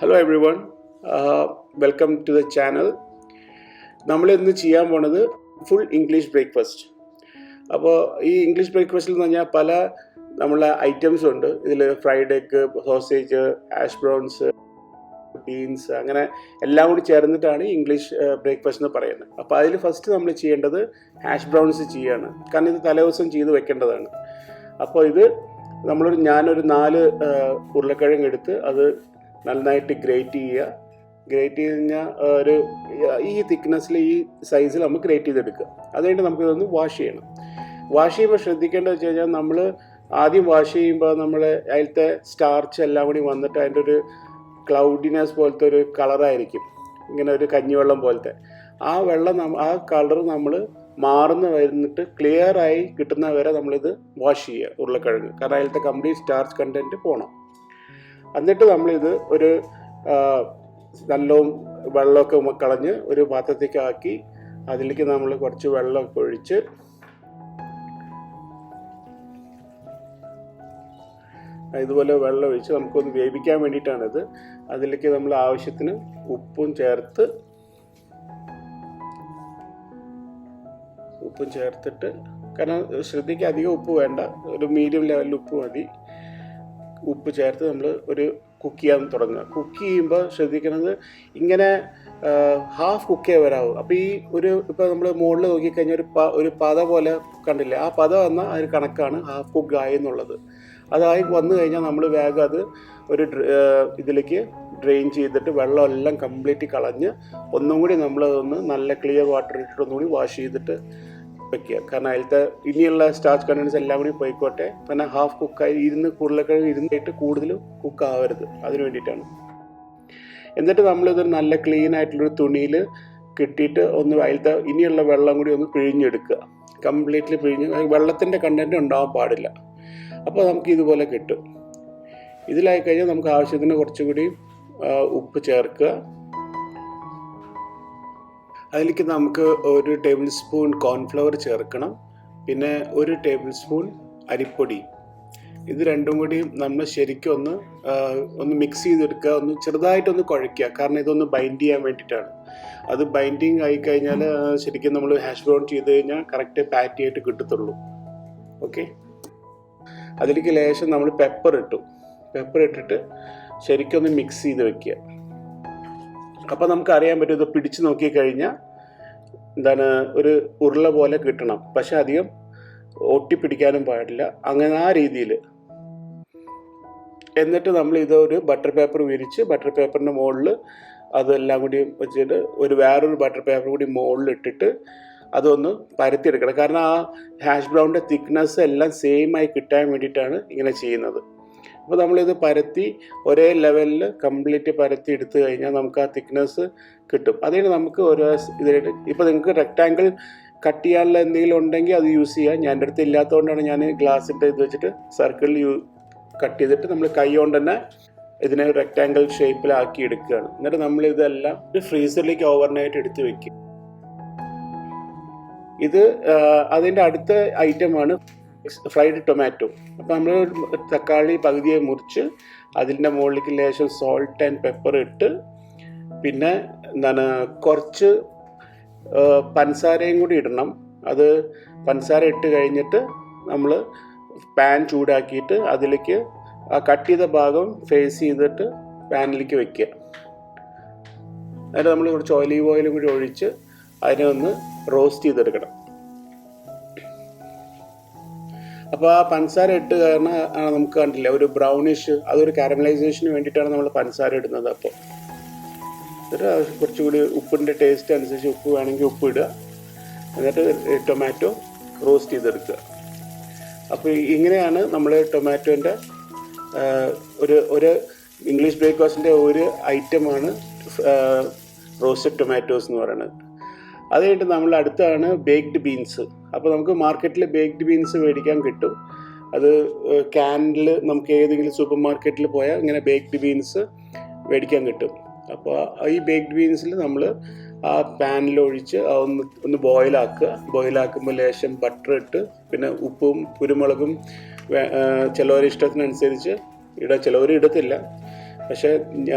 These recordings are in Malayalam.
Hello everyone, welcome to the channel. നമ്മൾ ഇന്ന് ചെയ്യാൻ പോണത് ഫുൾ ഇംഗ്ലീഷ് ബ്രേക്ക്ഫാസ്റ്റ്. അപ്പോൾ ഈ ഇംഗ്ലീഷ് ബ്രേക്ക്ഫാസ്റ്റിൽ എന്ന് പറഞ്ഞാൽ പല നമ്മളെ ഐറ്റംസ് ഉണ്ട്. ഇതിൽ fried egg, sausage, ash browns, beans, അങ്ങനെ എല്ലാം കൂടി ചേർന്നിട്ടാണ് ഇംഗ്ലീഷ് ബ്രേക്ക്ഫാസ്റ്റ് എന്ന് പറയുന്നത്. അപ്പോൾ അതിൽ ഫസ്റ്റ് നമ്മൾ ചെയ്യേണ്ടത് ഹാഷ് ബ്രൗൺസ് ചെയ്യാണ്. കാരണം ഇത് തലേദിവസം ചെയ്ത് വെക്കേണ്ടതാണ്. അപ്പോൾ ഇത് ഞാനൊരു 4 ഉരുളക്കിഴങ്ങ് എടുത്ത് അത് നന്നായിട്ട് ഗ്രേറ്റ് ചെയ്യുക. ഗ്രേറ്റ് ചെയ്ത് കഴിഞ്ഞാൽ ഒരു ഈ തിക്നെസ്സിൽ ഈ സൈസിൽ നമ്മൾ ഗ്രേറ്റ് ചെയ്തെടുക്കുക. അതുകഴിഞ്ഞിട്ട് നമുക്കിതൊന്ന് വാഷ് ചെയ്യണം. വാഷ് ചെയ്യുമ്പോൾ ശ്രദ്ധിക്കേണ്ടത് വെച്ച് കഴിഞ്ഞാൽ നമ്മൾ ആദ്യം വാഷ് ചെയ്യുമ്പോൾ നമ്മൾ അതിലത്തെ സ്റ്റാർച്ച് എല്ലാം കൂടി വന്നിട്ട് അതിൻ്റെ ഒരു ക്ലൗഡിനെസ് പോലത്തെ ഒരു കളറായിരിക്കും, ഇങ്ങനെ ഒരു കഞ്ഞിവെള്ളം പോലത്തെ. ആ വെള്ളം ആ കളർ നമ്മൾ മാറുന്ന വരുന്നിട്ട് ക്ലിയർ ആയി കിട്ടുന്ന വരെ നമ്മളിത് വാഷ് ചെയ്യുക ഉരുളക്കിഴങ്ങ്. കാരണം അതിലത്തെ കംപ്ലീറ്റ് സ്റ്റാർച്ച് കണ്ടൻറ്റ് പോകണം. എന്നിട്ട് നമ്മളിത് ഒരു നല്ലോണം വെള്ളമൊക്കെ കളഞ്ഞ് ഒരു പാത്രത്തേക്ക് ആക്കി അതിലേക്ക് നമ്മൾ കുറച്ച് വെള്ളമൊക്കെ ഒഴിച്ച് ഇതുപോലെ വെള്ളം ഒഴിച്ച് നമുക്കൊന്ന് വേവിക്കാൻ വേണ്ടിയിട്ടാണിത്. അതിലേക്ക് നമ്മൾ ആവശ്യത്തിന് ഉപ്പും ചേർത്തിട്ട്, കാരണം ശ്രദ്ധിക്കുക അധികം ഉപ്പ് വേണ്ട, ഒരു മീഡിയം ലെവലിൽ ഉപ്പ് മതി. ഉപ്പ് ചേർത്ത് നമ്മൾ ഒരു കുക്ക് ചെയ്യാൻ തുടങ്ങുക. കുക്ക് ചെയ്യുമ്പോൾ ശ്രദ്ധിക്കുന്നത് ഇങ്ങനെ ഹാഫ് കുക്കേ വരാവൂ. അപ്പോൾ ഈ ഇപ്പോൾ നമ്മൾ മുകളിൽ നോക്കിക്കഴിഞ്ഞാൽ ഒരു പത പോലെ കണ്ടില്ലേ, ആ പത വന്നാൽ അതിന് കണക്കാണ് ഹാഫ് കുക്ക് ആയി എന്നുള്ളത്. അതായി വന്നു കഴിഞ്ഞാൽ നമ്മൾ വേഗം അത് ഒരു ഇതിലേക്ക് ഡ്രെയിൻ ചെയ്തിട്ട് വെള്ളമെല്ലാം കംപ്ലീറ്റ് കളഞ്ഞ് ഒന്നും കൂടി നമ്മളതൊന്ന് നല്ല ക്ലിയർ വാട്ടർ ഇട്ടിട്ട് ഒന്നുകൂടി വാഷ് ചെയ്തിട്ട് വെക്കുക. കാരണം അതിലത്തെ ഇനിയുള്ള സ്റ്റാർച്ച് കണ്ടൻസ് എല്ലാം കൂടി പോയിക്കോട്ടെ. കാരണം ഹാഫ് കുക്കായി ഉരുളക്കിഴങ്ങ് ഇരുന്നിട്ട് കൂടുതൽ കുക്ക് ആവരുത്, അതിന് വേണ്ടിയിട്ടാണ്. എന്നിട്ട് നമ്മളിത് നല്ല ക്ലീൻ ആയിട്ടുള്ളൊരു തുണിയിൽ കിട്ടിയിട്ട് ഒന്ന് അതിലത്തെ ഇനിയുള്ള വെള്ളം കൂടി ഒന്ന് പിഴിഞ്ഞെടുക്കുക. കംപ്ലീറ്റ്ലി പിഴിഞ്ഞ്, വെള്ളത്തിൻ്റെ കണ്ടൻറ്റ് ഉണ്ടാവാൻ പാടില്ല. അപ്പോൾ നമുക്ക് ഇതുപോലെ കിട്ടും. ഇതിലായി കഴിഞ്ഞാൽ നമുക്ക് ആവശ്യത്തിന് കുറച്ചുകൂടി ഉപ്പ് ചേർക്കുക. അതിലേക്ക് നമുക്ക് 1 ടേബിൾ സ്പൂൺ കോൺഫ്ലവർ ചേർക്കണം. പിന്നെ 1 ടേബിൾ സ്പൂൺ അരിപ്പൊടി. ഇത് രണ്ടും കൂടി നമ്മൾ ശരിക്കും ഒന്ന് മിക്സ് ചെയ്തെടുക്കുക, ഒന്ന് ചെറുതായിട്ടൊന്ന് കുഴയ്ക്കുക. കാരണം ഇതൊന്ന് ബൈൻഡ് ചെയ്യാൻ വേണ്ടിയിട്ടാണ്. അത് ബൈൻഡിങ് ആയി കഴിഞ്ഞാൽ ശരിക്കും നമ്മൾ ഹാഷ് ബ്രൗൺ ചെയ്ത് കഴിഞ്ഞാൽ കറക്റ്റ് പാറ്റി ആയിട്ട് കിട്ടത്തുള്ളൂ. ഓക്കെ, അതിലേക്ക് ലേശം നമ്മൾ പെപ്പർ ഇട്ടിട്ട് ശരിക്കും ഒന്ന് മിക്സ് ചെയ്ത് വെക്കുക. അപ്പോൾ നമുക്ക് അറിയാൻ പറ്റും, ഇത് പിടിച്ച് നോക്കിക്കഴിഞ്ഞാൽ ഒരു ഉരുള പോലെ കിട്ടണം. പക്ഷെ അധികം ഒട്ടിപ്പിടിക്കാനും പാടില്ല, അങ്ങനെ ആ രീതിയിൽ. എന്നിട്ട് നമ്മൾ ഇതൊരു ബട്ടർ പേപ്പർ വിരിച്ച് ബട്ടർ പേപ്പറിൻ്റെ മുകളിൽ അതെല്ലാം കൂടി വെച്ചിട്ട് വേറൊരു ബട്ടർ പേപ്പർ കൂടി മുകളിൽ ഇട്ടിട്ട് അതൊന്ന് പരത്തിയെടുക്കണം. കാരണം ആ ഹാഷ് ബ്രൗണിൻ്റെ തിക്നെസ് എല്ലാം സെയിം ആയി കിട്ടാൻ വേണ്ടിയിട്ടാണ് ഇങ്ങനെ ചെയ്യുന്നത്. അപ്പോൾ നമ്മളിത് പരത്തി ഒരേ ലെവലിൽ കംപ്ലീറ്റ് പരത്തി എടുത്തു കഴിഞ്ഞാൽ നമുക്ക് ആ തിക്നെസ് കിട്ടും. അതിന് നമുക്ക് ഓരോ ഇതിലായിട്ട്, ഇപ്പോൾ നിങ്ങൾക്ക് റെക്റ്റാങ്കിൾ കട്ട് ചെയ്യാനുള്ള എന്തെങ്കിലും ഉണ്ടെങ്കിൽ അത് യൂസ് ചെയ്യാം. ഞാൻ എൻ്റെ അടുത്ത് ഇല്ലാത്തതുകൊണ്ടാണ് ഞാൻ ഗ്ലാസിൻ്റെ ഇത് വെച്ചിട്ട് സർക്കിളിൽ കട്ട് ചെയ്തിട്ട് നമ്മൾ കൈ കൊണ്ട് തന്നെ ഇതിനെ റെക്റ്റാങ്കിൾ ഷേപ്പിലാക്കി എടുക്കുകയാണ്. എന്നിട്ട് നമ്മളിതെല്ലാം ഫ്രീസറിലേക്ക് ഓവർനൈറ്റ് എടുത്ത് വെക്കും. ഇത് അതിൻ്റെ അടുത്ത ഐറ്റമാണ് ഫ്രൈഡ് ടൊമാറ്റോ. അപ്പോൾ നമ്മൾ തക്കാളി പകുതിയെ മുറിച്ച് അതിൻ്റെ മുകളിലേക്ക് ലേശം സോൾട്ട് ആൻഡ് പെപ്പർ ഇട്ട്, പിന്നെ കുറച്ച് പഞ്ചസാരയും കൂടി ഇടണം. അത് പഞ്ചസാര ഇട്ട് കഴിഞ്ഞിട്ട് നമ്മൾ പാൻ ചൂടാക്കിയിട്ട് അതിലേക്ക് ആ കട്ട് ചെയ്ത ഭാഗം ഫേസ് ചെയ്തിട്ട് പാനിലേക്ക് വെക്കുക. എന്നിട്ട് നമ്മൾ കുറച്ച് ഒലീവ് ഓയിലും കൂടി ഒഴിച്ച് അതിനെ ഒന്ന് റോസ്റ്റ് ചെയ്തെടുക്കണം. അപ്പോൾ ആ പഞ്ചസാര ഇട്ട് കാരണം നമുക്ക് കണ്ടില്ല ഒരു ബ്രൗണിഷ്, അതൊരു കാരമലൈസേഷന് വേണ്ടിയിട്ടാണ് നമ്മൾ പഞ്ചസാര ഇടുന്നത്. അപ്പോൾ എന്നിട്ട് കുറച്ചുകൂടി ഉപ്പിൻ്റെ ടേസ്റ്റ് അനുസരിച്ച് ഉപ്പ് വേണമെങ്കിൽ ഉപ്പ് ഇടുക. എന്നിട്ട് ടൊമാറ്റോ റോസ്റ്റ് ചെയ്തെടുക്കുക. അപ്പോൾ ഇങ്ങനെയാണ് നമ്മൾ ടൊമാറ്റോൻ്റെ ഒരു ഇംഗ്ലീഷ് ബ്രേക്ക്ഫാസ്റ്റിൻ്റെ ഒരു ഐറ്റമാണ് റോസ്റ്റഡ് ടൊമാറ്റോസ് എന്ന് പറയുന്നത്. അത് കഴിഞ്ഞിട്ട് നമ്മൾ അടുത്താണ് ബേക്ക്ഡ് ബീൻസ്. അപ്പോൾ നമുക്ക് മാർക്കറ്റിൽ ബേക്ക്ഡ് ബീൻസ് മേടിക്കാൻ കിട്ടും. അത് ക്യാനിൽ നമുക്ക് ഏതെങ്കിലും സൂപ്പർ മാർക്കറ്റിൽ പോയാൽ ഇങ്ങനെ ബേക്ക്ഡ് ബീൻസ് മേടിക്കാൻ കിട്ടും. അപ്പോൾ ഈ ബേക്ക്ഡ് ബീൻസിൽ നമ്മൾ ആ പാനിലൊഴിച്ച് ഒന്ന് ബോയിലാക്കുമ്പോൾ ലേശം ബട്ടർ ഇട്ട്, പിന്നെ ഉപ്പും കുരുമുളകും ചിലവർ ഇഷ്ടത്തിനനുസരിച്ച് ചിലവർ ഇടത്തില്ല. പക്ഷേ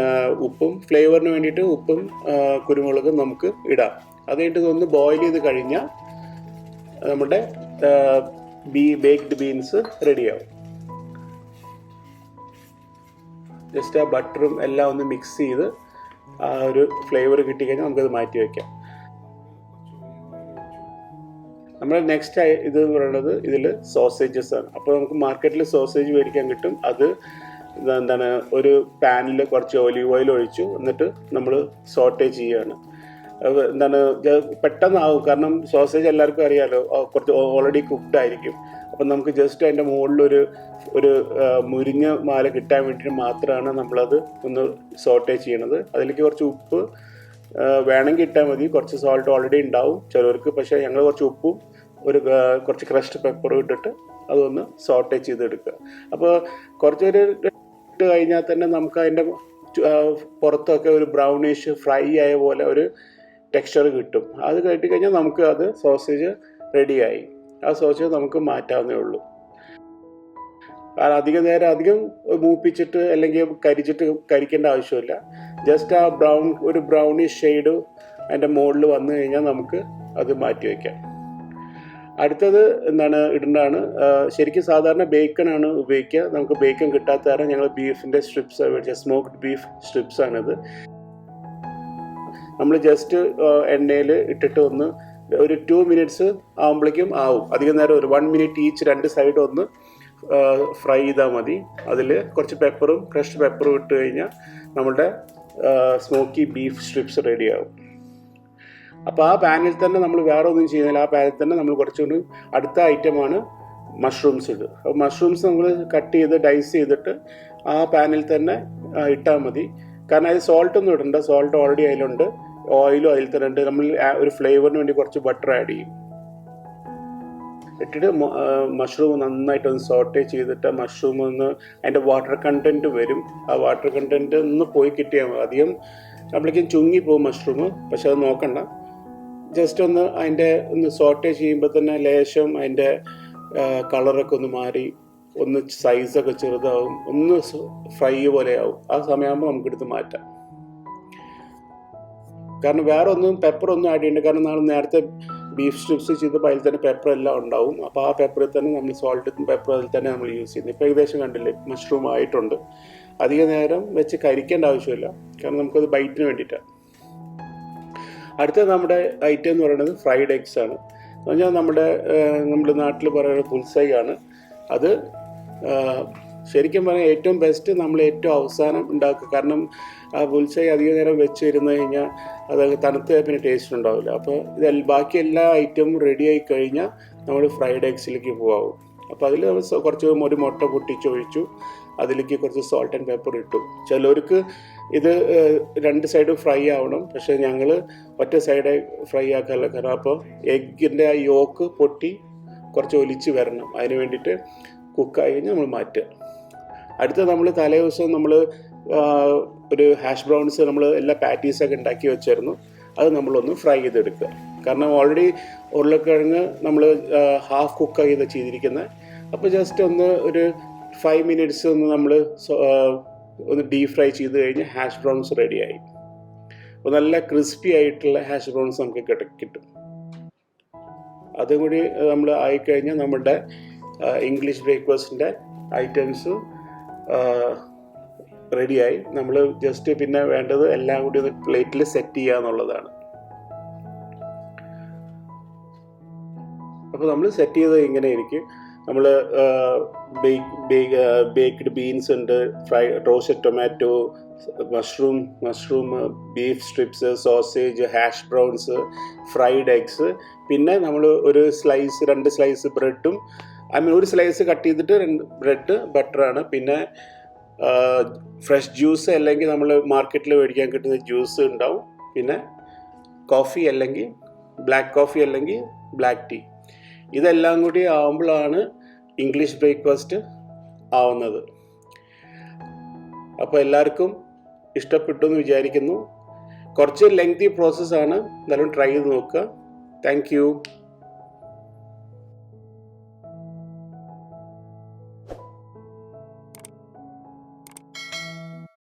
ഉപ്പും ഫ്ലേവറിന് വേണ്ടിയിട്ട് ഉപ്പും കുരുമുളകും നമുക്ക് ഇടാം. അത് കഴിഞ്ഞിട്ട് ഇതൊന്ന് ബോയിൽ ചെയ്ത് കഴിഞ്ഞാൽ നമ്മുടെ ബേക്ക്ഡ് ബീൻസ് റെഡിയാവും. ജസ്റ്റ് ആ ബട്ടറും എല്ലാം ഒന്ന് മിക്സ് ചെയ്ത് ആ ഒരു ഫ്ലേവർ കിട്ടിക്കഴിഞ്ഞാൽ നമുക്കത് മാറ്റി വയ്ക്കാം. നമ്മൾ നെക്സ്റ്റ് ഇത് എന്ന് പറയുന്നത് ഇതിൽ സോസേജസ് ആണ്. അപ്പോൾ നമുക്ക് മാർക്കറ്റിൽ സോസേജ് മേടിക്കാൻ കിട്ടും. അത് എന്താണ്, ഒരു പാനിൽ കുറച്ച് ഒലീവ് ഓയിൽ ഒഴിച്ചു എന്നിട്ട് നമ്മൾ സോട്ടേ ചെയ്യുകയാണ്. എന്താണ്, പെട്ടെന്നാവും. കാരണം സോസേജ് എല്ലാവർക്കും അറിയാമല്ലോ, കുറച്ച് ഓൾറെഡി കുക്ക്ഡ് ആയിരിക്കും. അപ്പം നമുക്ക് ജസ്റ്റ് അതിൻ്റെ മുകളിലൊരു മുരിഞ്ഞ മാല കിട്ടാൻ വേണ്ടിയിട്ട് മാത്രമാണ് നമ്മളത് ഒന്ന് സോട്ടേ ചെയ്യണത്. അതിലേക്ക് കുറച്ച് ഉപ്പ് വേണമെങ്കിൽ ഇട്ടാൽ മതി, കുറച്ച് സോൾട്ട് ഓൾറെഡി ഉണ്ടാവും ചിലവർക്ക്. പക്ഷേ ഞങ്ങൾ കുറച്ച് ഉപ്പും കുറച്ച് ക്രഷ്ഡ് പെപ്പറും ഇട്ടിട്ട് അതൊന്ന് സോട്ടേ ചെയ്തെടുക്കുക. അപ്പോൾ കുറച്ചൊരു ഇട്ട് കഴിഞ്ഞാൽ തന്നെ നമുക്ക് അതിൻ്റെ പുറത്തൊക്കെ ഒരു ബ്രൗണിഷ് ഫ്രൈ ആയ പോലെ ഒരു ടെക്സ്ചർ കിട്ടും. അത് കഴിഞ്ഞാൽ നമുക്ക് അത് സോസേജ് റെഡിയായി. ആ സോസേജ് നമുക്ക് മാറ്റാവുന്നേ ഉള്ളൂ. അധികം മൂപ്പിച്ചിട്ട് അല്ലെങ്കിൽ കരിക്കേണ്ട ആവശ്യമില്ല. ജസ്റ്റ് ആ ഒരു ബ്രൗണിഷ് ഷെയ്ഡ് അതിൻ്റെ മുകളിൽ വന്നു കഴിഞ്ഞാൽ നമുക്ക് അത് മാറ്റി വയ്ക്കാം. അടുത്തത് എന്താണ് ഇടേണ്ടതാണ്, ശരിക്കും സാധാരണ ബേക്കണാണ് ഉപയോഗിക്കുക. നമുക്ക് ബേക്കൺ കിട്ടാത്ത കാരണം ഞങ്ങൾ ബീഫിൻ്റെ സ്ട്രിപ്സ് മേടിച്ച സ്മോക്ഡ് ബീഫ് സ്ട്രിപ്സ് ആണിത്. നമ്മൾ ജസ്റ്റ് എണ്ണയിൽ ഇട്ടിട്ട് ഒരു 2 minutes ആകുമ്പോഴേക്കും ആവും. അധികം നേരം ഒരു 1 minute ഈച്ച് 2 സൈഡ് ഒന്ന് ഫ്രൈ ചെയ്താൽ മതി. അതിൽ കുറച്ച് പെപ്പറും ക്രഷ്ഡ് പെപ്പറും ഇട്ട് കഴിഞ്ഞാൽ നമ്മുടെ സ്മോക്കി ബീഫ് സ്ട്രിപ്സ് റെഡിയാവും. അപ്പോൾ ആ പാനിൽ തന്നെ നമ്മൾ വേറെ ഒന്നും ചെയ്യുന്നില്ല. ആ പാനിൽ തന്നെ നമ്മൾ കുറച്ചുകൂടി അടുത്ത ഐറ്റമാണ് മഷ്റൂംസ് ഇടുക. അപ്പോൾ മഷ്റൂംസ് നമ്മൾ കട്ട് ചെയ്ത് ഡൈസ് ചെയ്തിട്ട് ആ പാനിൽ തന്നെ ഇട്ടാൽ മതി. കാരണം അത് സോൾട്ടൊന്നും ഇടണ്ട, സോൾട്ട് ഓൾറെഡി അതിലുണ്ട്, ഓയിലും അതിൽ തന്നെ ഉണ്ട്. നമ്മൾ ഒരു ഫ്ലേവറിന് വേണ്ടി കുറച്ച് ബട്ടർ ആഡ് ചെയ്യും. ഇട്ടിട്ട് മഷ്റൂം നന്നായിട്ടൊന്ന് സോട്ടേ ചെയ്തിട്ട് മഷ്റൂം അതിൻ്റെ വാട്ടർ കണ്ടൻറ്റ് വരും. ആ വാട്ടർ കണ്ടൻറ്റ് ഒന്ന് പോയി കിട്ടിയാൽ മതി. അധികം അപ്പോഴേക്കും ചുങ്ങിപ്പോവും മഷ്റൂം, പക്ഷെ അത് നോക്കണ്ട. ജസ്റ്റ് ഒന്ന് സോട്ടേ ചെയ്യുമ്പോൾ തന്നെ ലേശം അതിൻ്റെ കളറൊക്കെ ഒന്ന് മാറി, ഒന്ന് സൈസൊക്കെ ചെറുതാവും, ഒന്ന് ഫ്രൈ പോലെ ആവും. ആ സമയമാകുമ്പോൾ നമുക്കെടുത്ത് മാറ്റാം. കാരണം വേറെ പെപ്പറൊന്നും ആഡ് ചെയ്യേണ്ട. കാരണം നമ്മൾ നേരത്തെ ബീഫ് സ്ട്രിപ്സ് ചെയ്തപ്പോൾ അതിൽ തന്നെ പെപ്പർ എല്ലാം ഉണ്ടാവും. അപ്പോൾ ആ പെപ്പറിൽ തന്നെ നമ്മൾ സോൾട്ടും പെപ്പറും അതിൽ തന്നെ നമ്മൾ യൂസ് ചെയ്യുന്നത്. ഇപ്പോൾ ഏകദേശം കണ്ടില്ലേ, മഷ്റൂം ആയിട്ടുണ്ട്. അധിക നേരം വെച്ച് കരിക്കേണ്ട ആവശ്യമില്ല, കാരണം നമുക്കത് ബൈറ്റിന് വേണ്ടിയിട്ടാണ്. അടുത്ത നമ്മുടെ ഐറ്റം എന്ന് പറയുന്നത് ഫ്രൈഡ് എഗ്സ് ആണ്. എന്ന് പറഞ്ഞാൽ നമ്മുടെ നാട്ടിൽ പറയുന്ന പുൽസൈ ആണ്. അത് ശരിക്കും പറഞ്ഞാൽ ഏറ്റവും ബെസ്റ്റ് നമ്മൾ ഏറ്റവും അവസാനം ഉണ്ടാക്കുക. കാരണം ആ പുൽസൈ അധിക നേരം വെച്ച് ഇരുന്ന് കഴിഞ്ഞാൽ അത് തണുത്ത് പിന്നെ ടേസ്റ്റ് ഉണ്ടാവില്ല. അപ്പോൾ ബാക്കി എല്ലാ ഐറ്റവും റെഡി ആയി കഴിഞ്ഞാൽ നമ്മൾ ഫ്രൈഡ് എഗ്സിലേക്ക് പോകാവും. അപ്പോൾ അതിൽ നമ്മൾ കുറച്ച് ഒരു മുട്ട പൊട്ടിച്ചൊഴിച്ചു, അതിലേക്ക് കുറച്ച് സോൾട്ട് ആൻഡ് പെപ്പർ ഇട്ടു. ചിലവർക്ക് ഇത് 2 സൈഡും ഫ്രൈ ആവണം, പക്ഷേ ഞങ്ങൾ ഒറ്റ സൈഡേ ഫ്രൈ ആക്കാറില്ല. കാരണം അപ്പോൾ എഗ്ഗിൻ്റെ ആ യോക്ക് പൊട്ടി കുറച്ച് ഒലിച്ച് വരണം. അതിന് വേണ്ടിയിട്ട് കുക്കായി കഴിഞ്ഞാൽ നമ്മൾ മാറ്റുക. അടുത്ത നമ്മൾ തലേ ദിവസം നമ്മൾ ഒരു ഹാഷ് ബ്രൗൺസ് നമ്മൾ എല്ലാ പാറ്റീസൊക്കെ ഉണ്ടാക്കി വെച്ചായിരുന്നു. അത് നമ്മളൊന്ന് ഫ്രൈ ചെയ്തെടുക്കുക. കാരണം ഓൾറെഡി ഉരുളക്കിഴങ്ങ് നമ്മൾ ഹാഫ് കുക്ക് ചെയ്തിരിക്കുന്നത്. അപ്പോൾ ജസ്റ്റ് ഒരു 5 minutes നമ്മൾ ഒന്ന് ഡീപ് ഫ്രൈ ചെയ്ത് കഴിഞ്ഞ് ഹാഷ് ബ്രൗൺസ് റെഡിയായി. അപ്പോൾ നല്ല ക്രിസ്പി ആയിട്ടുള്ള ഹാഷ് ബ്രൗൺസ് നമുക്ക് കിട്ടും. അതും കൂടി നമ്മൾ ആയിക്കഴിഞ്ഞാൽ നമ്മുടെ ഇംഗ്ലീഷ് ബ്രേക്ക്ഫാസ്റ്റിൻ്റെ ഐറ്റംസ് റെഡിയായി. നമ്മൾ ജസ്റ്റ് പിന്നെ വേണ്ടത് എല്ലാം കൂടി ഒന്ന് പ്ലേറ്റിൽ സെറ്റ് ചെയ്യുക എന്നുള്ളതാണ്. അപ്പോൾ നമ്മൾ സെറ്റ് ചെയ്തത് ഇങ്ങനെ ഇരിക്കും. നമ്മൾ ബേക്ക്ഡ് ബീൻസ് ഉണ്ട്, roasted tomato, mushroom beef strips, sausage, hash browns, fried eggs, പിന്നെ നമ്മൾ ഒരു 2 സ്ലൈസ് ബ്രെഡും, ഒരു സ്ലൈസ് കട്ട് ചെയ്തിട്ട് 2 ബ്രെഡ് ബട്ടറാണ്. പിന്നെ ഫ്രഷ് ജ്യൂസ് അല്ലെങ്കിൽ നമ്മൾ മാർക്കറ്റിൽ മേടിക്കാൻ കിട്ടുന്ന ജ്യൂസ് ഉണ്ടാവും. പിന്നെ കോഫി അല്ലെങ്കിൽ ബ്ലാക്ക് കോഫി അല്ലെങ്കിൽ ബ്ലാക്ക് ടീ. ഇതെല്ലാം കൂടി ആവുമ്പോഴാണ് ഇംഗ്ലീഷ് ബ്രേക്ക്ഫാസ്റ്റ് ആവുന്നത്. അപ്പോൾ എല്ലാവർക്കും ഇഷ്ടപ്പെട്ടു എന്ന് വിചാരിക്കുന്നു. കുറച്ച് ലെങ്തി പ്രോസസ്സാണ്, എന്നാലും ട്രൈ ചെയ്ത് നോക്കുക. Thank you.